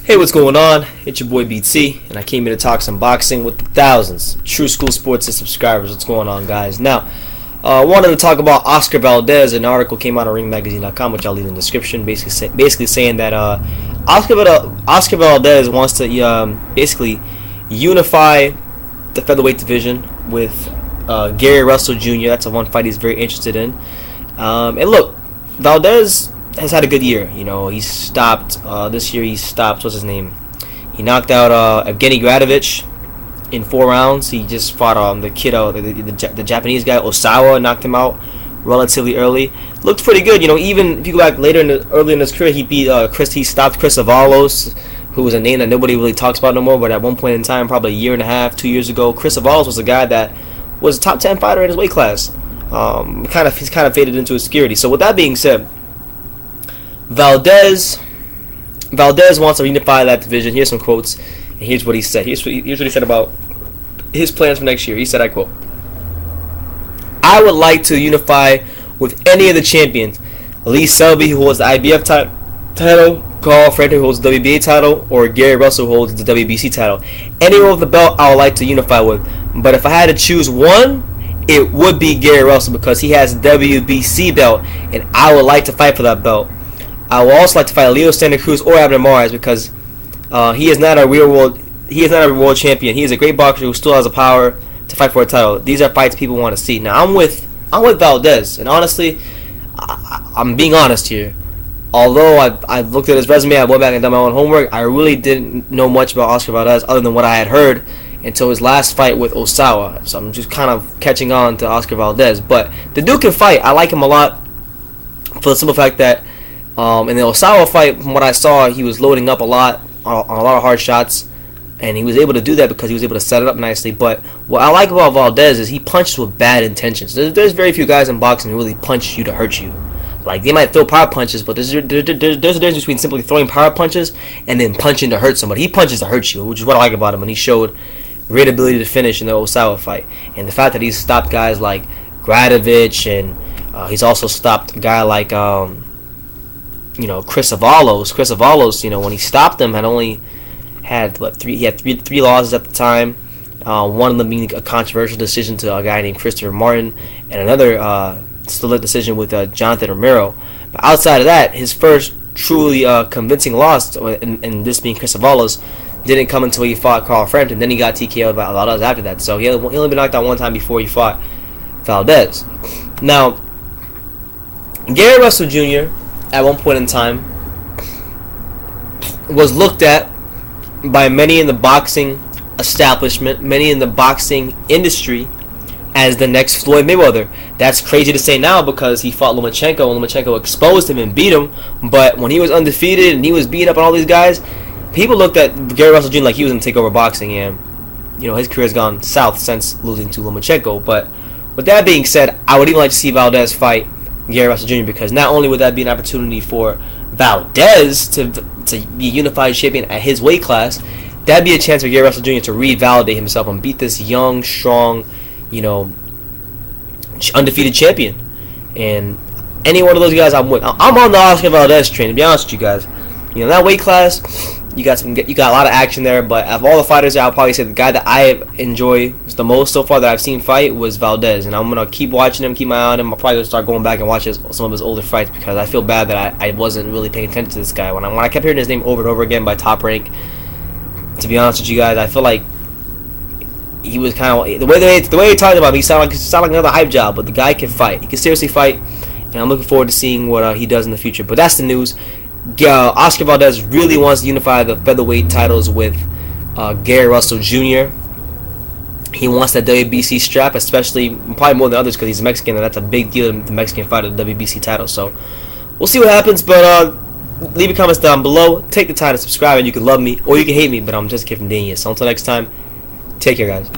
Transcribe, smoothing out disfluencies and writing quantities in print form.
Hey, what's going on? It's your boy BT, and I came here to talk some boxing with the thousands of True School Sports subscribers. What's going on, guys? Now, I wanted to talk about Oscar Valdez. An article came out on ringmagazine.com, which I'll leave in the description, basically saying that Oscar Valdez wants to basically unify the featherweight division with Gary Russell Jr. That's the one fight he's very interested in. And look, Valdez has had a good year. You know, he stopped this year. He stopped. What's his name? He knocked out Evgeny Gradovich in 4 rounds. He just fought the kid, the Japanese guy Osawa, knocked him out relatively early. Looked pretty good. You know, even if you go back later early in his career, he beat he stopped Chris Avalos, who was a name that nobody really talks about no more. But at one point in time, probably a year and a half, 2 years ago, Chris Avalos was a guy that was a top 10 fighter in his weight class. He's kind of faded into obscurity. So with that being said, Valdez wants to unify that division. Here's some quotes, and here's what he said. Here's what he said about his plans for next year. He said, I quote, "I would like to unify with any of the champions. Lee Selby, who holds the IBF title, Carl Frampton, who holds the WBA title, or Gary Russell, who holds the WBC title. Anyone with the belt, I would like to unify with. But if I had to choose one, it would be Gary Russell because he has the WBC belt, and I would like to fight for that belt. I would also like to fight Leo Santa Cruz or Abner Mares because he is not a world champion. He is a great boxer who still has the power to fight for a title. These are fights people want to see. Now I'm with Valdez, and honestly, I'm being honest here. Although I've looked at his resume, I went back and done my own homework. I really didn't know much about Oscar Valdez other than what I had heard until his last fight with Osawa. So I'm just kind of catching on to Oscar Valdez. But the dude can fight. I like him a lot for the simple fact that in the Osawa fight, from what I saw, he was loading up a lot on a lot of hard shots, and he was able to do that because he was able to set it up nicely. But what I like about Valdez is he punches with bad intentions. There's very few guys in boxing who really punch you to hurt you. Like, they might throw power punches, but there's a difference between simply throwing power punches and then punching to hurt somebody. He punches to hurt you, which is what I like about him, and he showed great ability to finish in the Osawa fight. And the fact that he's stopped guys like Gradovich, and he's also stopped a guy like Chris Avalos. Chris Avalos, when he stopped him, had three losses at the time. One of them being a controversial decision to a guy named Christopher Martin, and another split decision with Jonathan Romero. But outside of that, his first truly convincing loss, and this being Chris Avalos, didn't come until he fought Carl Frampton. Then he got TKO'd by Valdez after that. So he only been knocked out one time before he fought Valdez. Now, Gary Russell Jr. at one point in time was looked at by many in the boxing establishment, many in the boxing industry, as the next Floyd Mayweather. That's crazy to say now because he fought Lomachenko, and Lomachenko exposed him and beat him. But when he was undefeated and he was beating up on all these guys, people looked at Gary Russell Jr. like he was going to take over boxing, and his career has gone south since losing to Lomachenko. But with that being said, I would even like to see Valdez fight Gary Russell Jr. because not only would that be an opportunity for Valdez to be a unified champion at his weight class, that'd be a chance for Gary Russell Jr. to revalidate himself and beat this young, strong, undefeated champion. And any one of those guys, I'm with. I'm on the Oscar Valdez train, to be honest with you guys. That weight class, you got a lot of action there. But of all the fighters, I'll probably say the guy that I enjoy the most so far that I've seen fight was Valdez, and I'm gonna keep watching him, keep my eye on him. I'll probably start going back and watch some of his older fights because I feel bad that I wasn't really paying attention to this guy when I kept hearing his name over and over again by Top Rank. To be honest with you guys, I feel like he was kind of the way he talked about him. He sounded like another hype job, but the guy can fight. He can seriously fight, and I'm looking forward to seeing what he does in the future. But that's the news. Oscar Valdez really wants to unify the featherweight titles with Gary Russell Jr. He wants that WBC strap, especially probably more than others because he's Mexican, and that's a big deal to the Mexican fighter, the WBC title. So we'll see what happens, but leave your comments down below. Take the time to subscribe, and you can love me or you can hate me, but I'm just giving Daniel. So until next time, take care, guys.